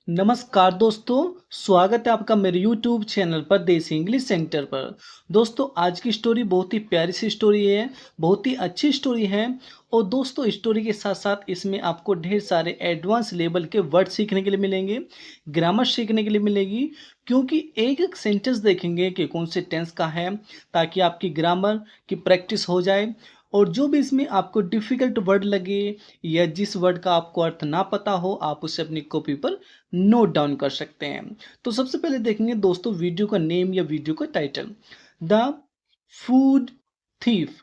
नमस्कार दोस्तों, स्वागत है आपका मेरे YouTube चैनल पर देसी इंग्लिश सेंटर पर। दोस्तों आज की स्टोरी बहुत ही प्यारी सी स्टोरी है, बहुत ही अच्छी स्टोरी है। और दोस्तों स्टोरी के साथ साथ इसमें आपको ढेर सारे एडवांस लेवल के वर्ड सीखने के लिए मिलेंगे, ग्रामर सीखने के लिए मिलेगी। क्योंकि एक एक सेंटेंस देखेंगे कि कौन से टेंस का है, ताकि आपकी ग्रामर की प्रैक्टिस हो जाए। और जो भी इसमें आपको डिफ़िकल्ट वर्ड लगे या जिस वर्ड का आपको अर्थ ना पता हो, आप उसे अपनी कॉपी पर नोट डाउन कर सकते हैं। तो सबसे पहले देखेंगे दोस्तों वीडियो का नेम या वीडियो का title, the food thief.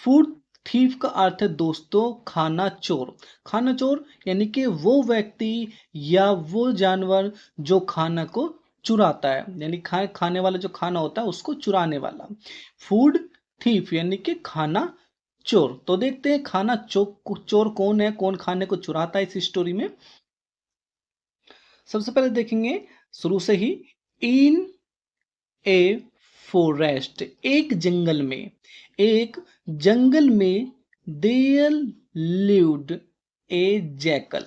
Food thief का अर्थ है दोस्तों खाना चोर। खाना चोर यानी कि वो व्यक्ति या वो जानवर जो खाना को चुराता है, यानी खाने वाला जो खाना होता है उसको चुराने वाला। फूड थीफ यानी कि खाना चोर। तो देखते हैं खाना चोर कौन है, कौन खाने को चुराता है इस स्टोरी में। सबसे पहले देखेंगे शुरू से ही, इन ए फॉरेस्ट, एक जंगल में देयर लिव्ड ए जैकल,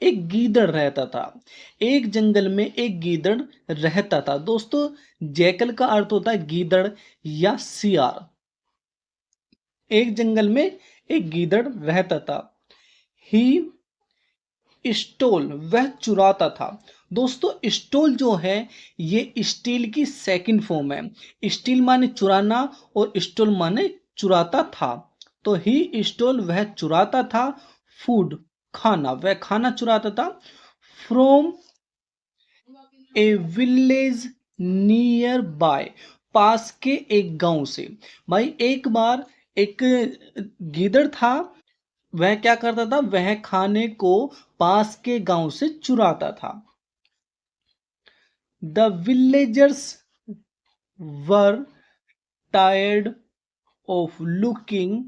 एक गीदड़ रहता था। एक जंगल में एक गीदड़ रहता था। दोस्तों जैकल का अर्थ होता है गीदड़ या सियार। एक जंगल में एक गीदड़ रहता था। ही स्टोल, वह चुराता था। दोस्तों स्टोल जो है ये स्टील की सेकंड फॉर्म है। स्टील माने चुराना और स्टोल माने चुराता था। तो ही स्टोल, वह चुराता था। फूड, खाना, वह खाना चुराता था। From a village near by, पास के एक गांव से। भाई एक बार एक गीदड़ था, वह क्या करता था, वह खाने को पास के गांव से चुराता था। The villagers were tired of looking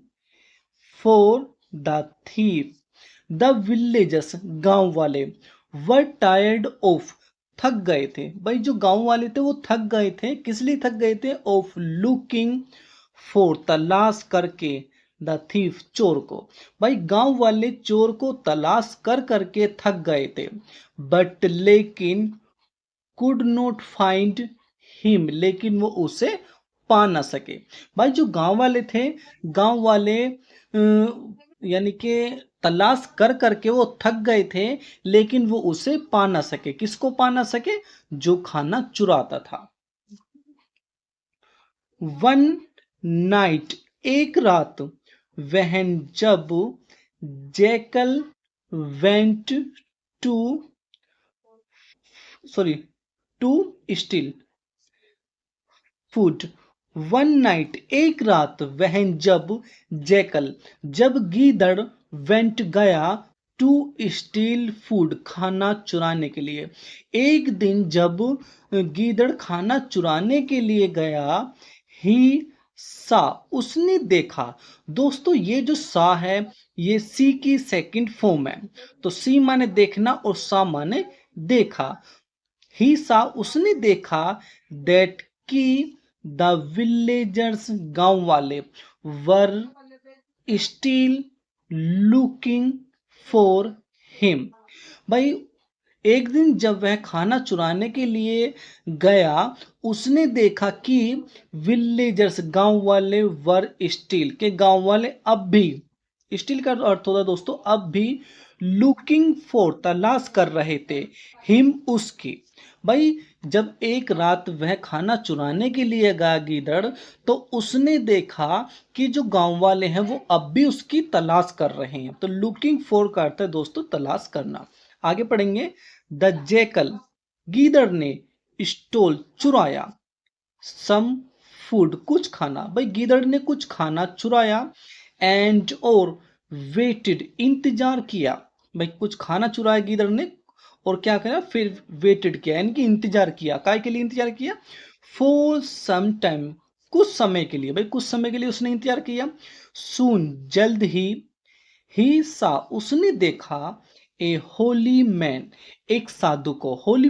for the thief. The villagers, गांव वाले, वर टायर्ड ऑफ, थक गए थे। भाई जो गांव वाले थे वो थक गए थे। किस लिए थक गए थे? ऑफ लुकिंग फॉर, तलाश करके, द थीफ, चोर को। भाई गांव वाले चोर को तलाश कर करके थक गए थे। बट लेकिन कुड नॉट फाइंड हिम, लेकिन वो उसे पा ना सके। भाई जो गांव वाले थे, गांव वाले यानी कि तलाश कर करके वो थक गए थे, लेकिन वो उसे पा ना सके। किसको पा ना सके? जो खाना चुराता था। वन नाइट, एक रात, वहन, जब, jackal went to, sorry, to steal food. One night, एक रात, वहन, जब, जैकल, जब गीदड़, वेंट, गया, टू स्टील फूड, खाना चुराने के लिए। एक दिन जब गीदड़ खाना चुराने के लिए गया, ही सा, उसने देखा। दोस्तों ये जो सा है ये सी की सेकंड फॉर्म है। तो सी माने देखना और सा माने देखा। ही सा, उसने देखा, दैट की, द विलेजर्स, गांव वाले, were still looking for him. भाई एक दिन जब वह खाना चुराने के लिए गया, उसने देखा कि विलेजर्स, गांव वाले, वर स्टिल, के गांव वाले अब भी, स्टिल का अर्थ होता है दोस्तों अब भी, लुकिंग फॉर, तलाश कर रहे थे, हिम, उसकी। भाई जब एक रात वह खाना चुराने के लिए गया गीदड़, तो उसने देखा कि जो गांव वाले हैं वो अब भी उसकी तलाश कर रहे हैं। तो लुकिंग फॉर का अर्थ है दोस्तों तलाश करना। आगे पढ़ेंगे। द जैकल, गीदड़ ने, स्टोल, चुराया, सम फूड, कुछ खाना। भाई गीदड़ ने कुछ खाना चुराया, एंड, और, वेटेड, इंतजार किया। भाई कुछ खाना चुराया गीदड़ ने और क्या करा, फिर वेटेड किया, यानी कि इंतजार किया। काय के लिए इंतजार किया? फॉर सम टाइम, कुछ समय के लिए। भाई कुछ समय के लिए उसने इंतजार किया। सून, जल्द ही सा, उसने देखा, ए होली मैन, एक साधु को। होली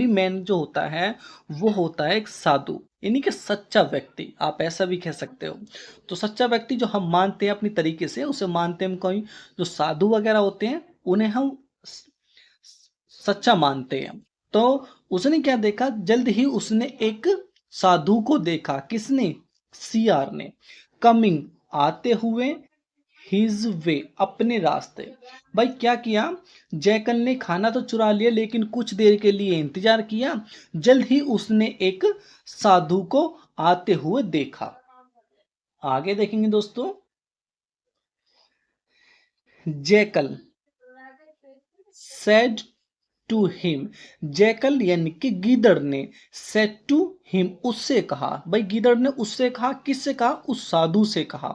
मैन जो होता है वो होता है एक साधु, यानी कि सच्चा व्यक्ति, आप ऐसा भी कह सकते हो। तो सच्चा व्यक्ति जो हम मानते हैं अपनी तरीके से, उसे मानते हैं हम। कोई जो साधु वगैरह होते हैं उन्हें हम सच्चा मानते हैं। तो उसने क्या देखा, जल्द ही उसने एक साधु को देखा। किसने? सीआर ने। कमिंग, आते हुए, हिज वे, अपने रास्ते। भाई क्या किया, जैकल ने खाना तो चुरा लिया लेकिन कुछ देर के लिए इंतजार किया। जल्द ही उसने एक साधु को आते हुए देखा। आगे देखेंगे दोस्तों। Jackal said to him, jackal यानी कि गीदड़ ने, सेड टू हिम, उससे कहा। भाई गीदड़ ने उससे कहा, किससे कहा? उस साधु से कहा।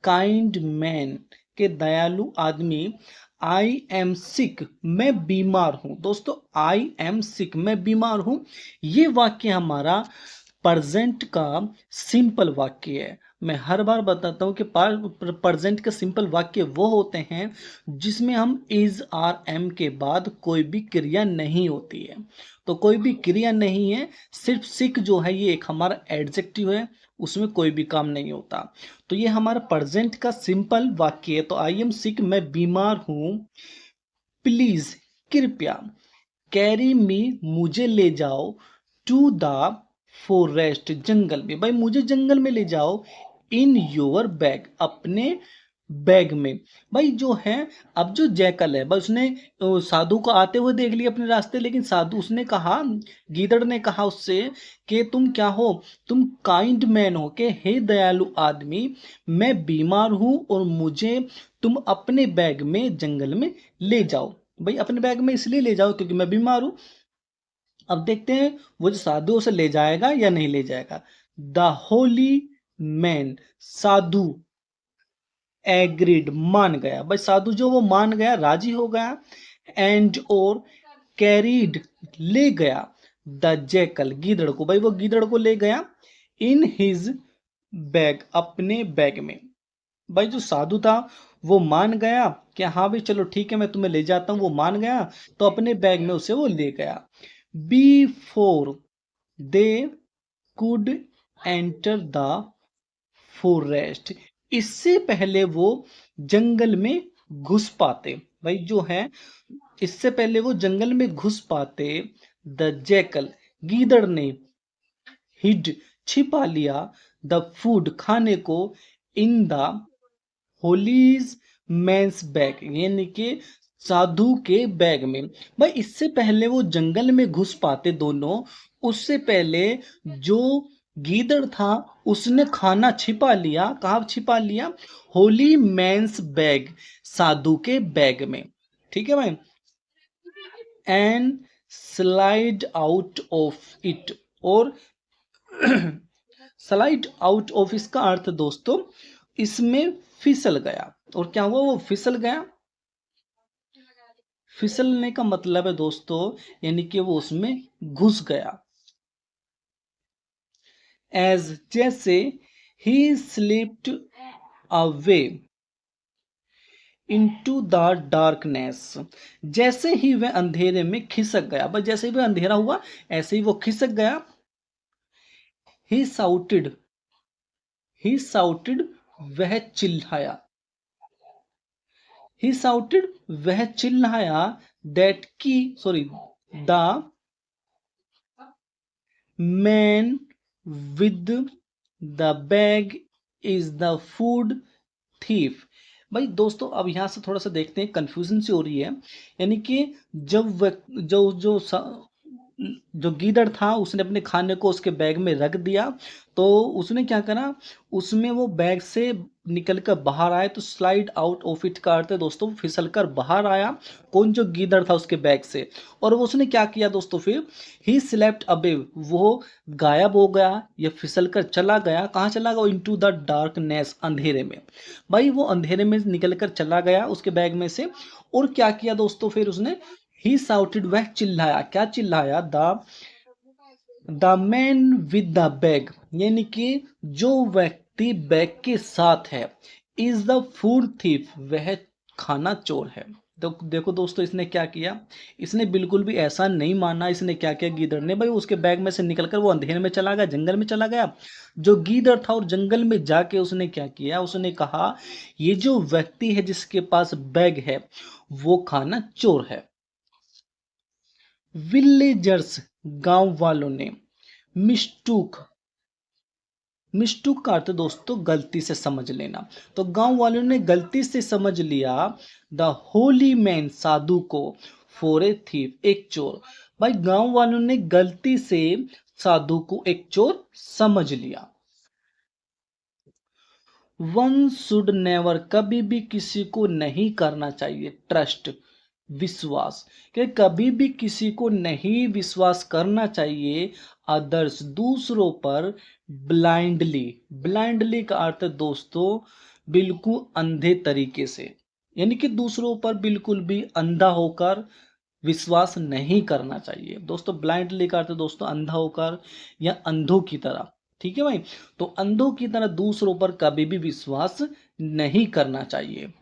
काइंड मैन, के दयालु आदमी, आई एम सिक, मैं बीमार हूं। दोस्तों आई एम सिक, मैं बीमार हूं, ये वाक्य हमारा प्रेजेंट का सिंपल वाक्य है। मैं हर बार बताता हूं कि प्रेजेंट के सिंपल वाक्य वो होते हैं जिसमें हम इज आर एम के बाद कोई भी क्रिया नहीं होती है। तो कोई भी क्रिया नहीं है, सिर्फ सिक जो है ये एक हमारा एडजेक्टिव है, उसमें कोई भी काम नहीं होता। तो ये हमारा प्रेजेंट का सिंपल वाक्य है। तो आई एम सिक, मैं बीमार हूं, प्लीज, कृपया, कैरी मी, मुझे ले जाओ, टू द फॉरेस्ट, जंगल में। भाई मुझे जंगल में ले जाओ, इन योर बैग, अपने बैग में। भाई जो है, अब जो जैकल है भाई उसने साधु को आते हुए देख लिया अपने रास्ते, लेकिन साधु उसने कहा, गीदड़ ने कहा उससे कि तुम क्या हो, तुम काइंड मैन हो, कि हे दयालु आदमी, मैं बीमार हूं और मुझे तुम अपने बैग में जंगल में ले जाओ। भाई अपने बैग में इसलिए ले जाओ क्योंकि मैं बीमार हूं। अब देखते हैं वो जो साधु उसे ले जाएगा या नहीं ले जाएगा। The Holi man, Sadhu agreed, मान गया। भाई साधु जो वो मान गया, राजी हो गया। एंड और कैरीड, ले गया। द जैकल, गीदड़ को। भाई वो गीदड़ को ले गया इन हिज बैग, अपने बैग में। भाई जो साधु था वो मान गया कि हाँ भाई चलो ठीक है मैं तुम्हें ले जाता हूं, वो मान गया तो अपने बैग में उसे वो ले गया। Before they could enter the forest, इससे पहले वो जंगल में घुस पाते। भाई जो है, इससे पहले वो जंगल में घुस पाते, द जैकल, गीदड़ ने, हिड, छिपा लिया, द फूड, खाने को, in the holy's man's bag, यानी कि साधु के बैग में। भाई इससे पहले वो जंगल में घुस पाते दोनों, उससे पहले जो गीदड़ था उसने खाना छिपा लिया। कहाँ छिपा लिया? होली मैंस बैग, साधु के बैग में। ठीक है भाई। And slide out of it, और स्लाइड आउट ऑफ, इसका अर्थ दोस्तों इसमें फिसल गया। और क्या हुआ? वो फिसल गया। फिसलने का मतलब है दोस्तों यानी कि वो उसमें घुस गया। एज, जैसे, ही slipped away into the darkness, जैसे ही वह अंधेरे में खिसक गया। बस जैसे ही वह अंधेरा हुआ ऐसे ही वो खिसक गया। ही साउटेड, ही साउटेड, वह चिल्लाया। ही साउटेड, वह चिल्लाया, दैट की, sorry, the man with the bag is the food thief. भाई दोस्तों अब यहां से थोड़ा सा देखते हैं, कंफ्यूजन सी हो रही है। यानी कि जब जो गीदड़ था उसने अपने खाने को उसके बैग में रख दिया, तो उसने क्या करा, उसमें वो बैग से निकल कर बाहर आए। तो स्लाइड आउट ऑफ इट का अर्थ है दोस्तों फिसल कर बाहर आया। कौन? जो गीदड़ था उसके बैग से। और वो उसने क्या किया दोस्तों फिर? ही स्लेप्ट अबे, वो गायब हो गया या फिसल कर चला गया। कहाँ चला गया? इनटू द डार्कनेस, अंधेरे में। भाई वो अंधेरे में निकल कर चला गया उसके बैग में से। और क्या किया दोस्तों फिर उसने? ही साउटेड, वह चिल्लाया। क्या चिल्लाया? The man with the bag, यानी कि जो व्यक्ति बैग के साथ है, इज द फूड थीफ, वह खाना चोर है। तो देखो दोस्तों इसने क्या किया, इसने बिल्कुल भी ऐसा नहीं माना। इसने क्या किया गीदड़ ने? भाई उसके बैग में से निकलकर वो अंधेरे में चला गया, जंगल में चला गया। जो गीदड़ था और जंगल में जाके उसने क्या किया, उसने कहा ये जो व्यक्ति है जिसके पास बैग है वो खाना चोर है। विलेजर्स गांव वालों ने, मिस्टूक, मिस्टूक का अर्थ दोस्तों गलती से समझ लेना। तो गांव वालों ने गलती से समझ लिया द होली मैन, साधु को, फॉर ए थीफ, एक चोर। भाई गांव वालों ने गलती से साधु को एक चोर समझ लिया। वन शुड नेवर, कभी भी किसी को नहीं करना चाहिए ट्रस्ट, विश्वास, कि कभी भी किसी को नहीं विश्वास करना चाहिए अदर्स, दूसरों पर, ब्लाइंडली, ब्लाइंडली का अर्थ है दोस्तों बिल्कुल अंधे तरीके से, यानी कि दूसरों पर बिल्कुल भी अंधा होकर विश्वास नहीं करना चाहिए दोस्तों। ब्लाइंडली का अर्थ है दोस्तों अंधा होकर या अंधों की तरह, ठीक है भाई। तो अंधों की तरह दूसरों पर कभी भी विश्वास नहीं करना चाहिए।